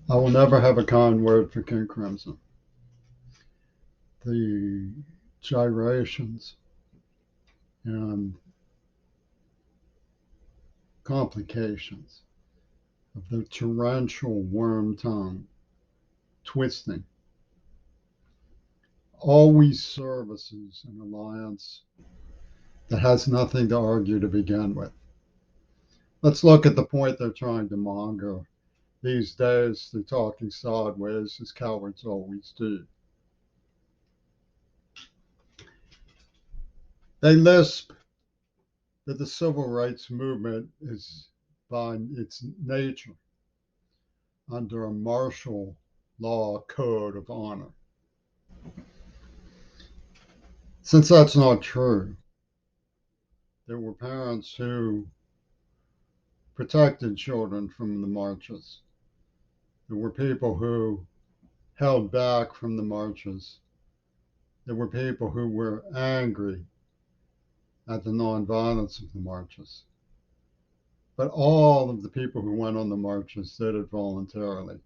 I will never have a kind word for King Crimson. The gyrations and complications of the torrential worm tongue twisting always services an alliance that has nothing to argue to begin with. Let's look at the point they're trying to monger. These days, they're talking sideways, as cowards always do. They lisp that the civil rights movement is, by its nature, under a martial law code of honor. Since that's not true, there were parents who protected children from the marches. There were people who held back from the marches. There were people who were angry at the nonviolence of the marches. But all of the people who went on the marches did it voluntarily.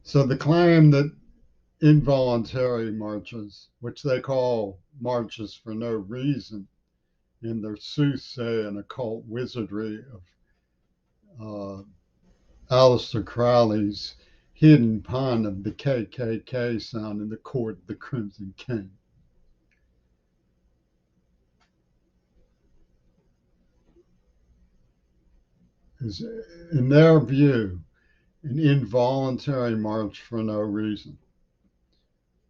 So the claim that involuntary marches, which they call marches for no reason in their soothsaying occult wizardry of Aleister Crowley's hidden pun of the KKK sound in the court of the Crimson King. Is, in their view, an involuntary march for no reason.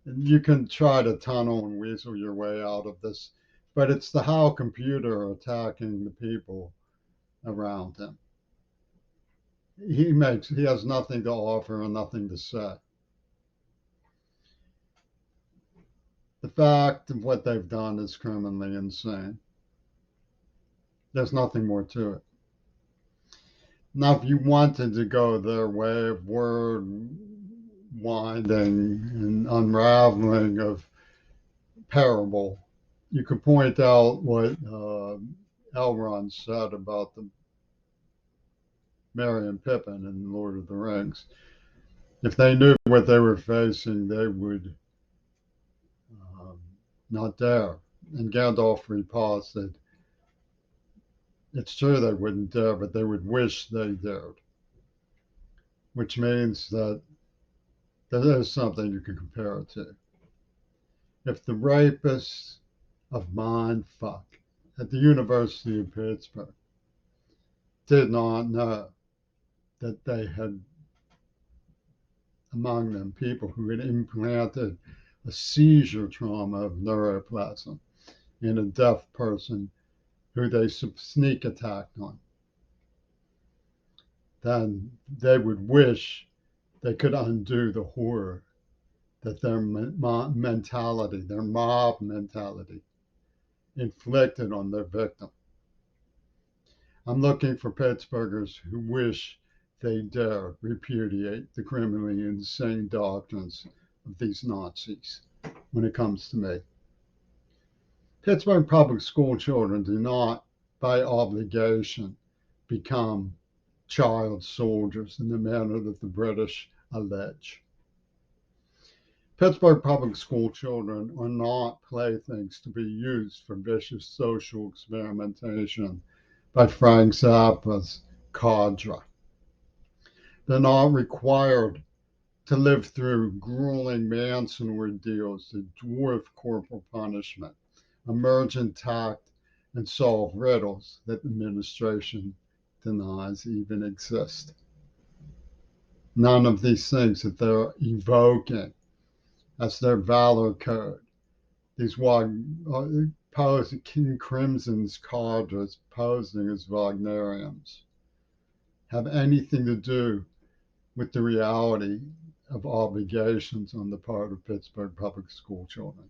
And you can try to tunnel and weasel your way out of this, but it's the HAL computer attacking the people around him. He has nothing to offer and nothing to say. The fact of what they've done is criminally insane. There's nothing more to it. Now, if you wanted to go their way of word winding and unraveling of parable, you could point out what Elrond said about the Merry and Pippin in Lord of the Rings. If they knew what they were facing, they would um, not dare. And Gandalf repassed that it's true they wouldn't dare, but they would wish they dared, which means that there is something you can compare it to. If the rapists of mind fuck at the University of Pittsburgh did not know that they had among them people who had implanted a seizure trauma of neuroplasm in a deaf person who they sneak attacked on, then they would wish they could undo the horror that their mentality, their mob mentality, inflicted on their victim. I'm looking for Pittsburghers who wish they dare repudiate the criminally insane doctrines of these Nazis when it comes to me. Pittsburgh public school children do not, by obligation, become child soldiers in the manner that the British allege. Pittsburgh public school children are not playthings to be used for vicious social experimentation by Frank Zappa's cadre. They're not required to live through grueling Manson ordeals that dwarf corporal punishment, emerge intact, and solve riddles that the administration denies even exist. None of these things that they're evoking as their valor code, these King Crimson's cadres posing as Wagnerians, have anything to do with the reality of obligations on the part of Pittsburgh public school children.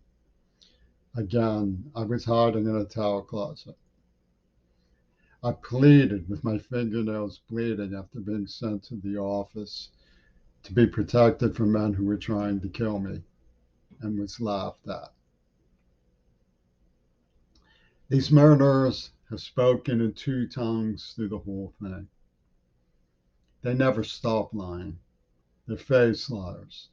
Again, I was hiding in a towel closet. I pleaded with my fingernails bleeding after being sent to the office to be protected from men who were trying to kill me and was laughed at. These murderers have spoken in two tongues through the whole thing. They never stop lying. They're face liars.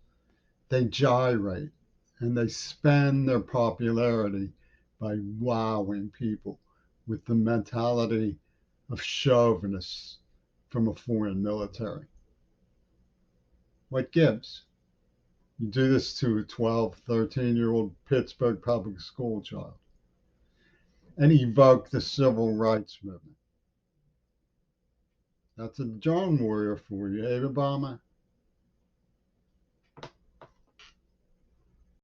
They gyrate and they spend their popularity by wowing people with the mentality of chauvinists from a foreign military. What gives? You do this to a 12, 13-year-old Pittsburgh public school child and evoke the civil rights movement. That's a John warrior for you, eh, Obama?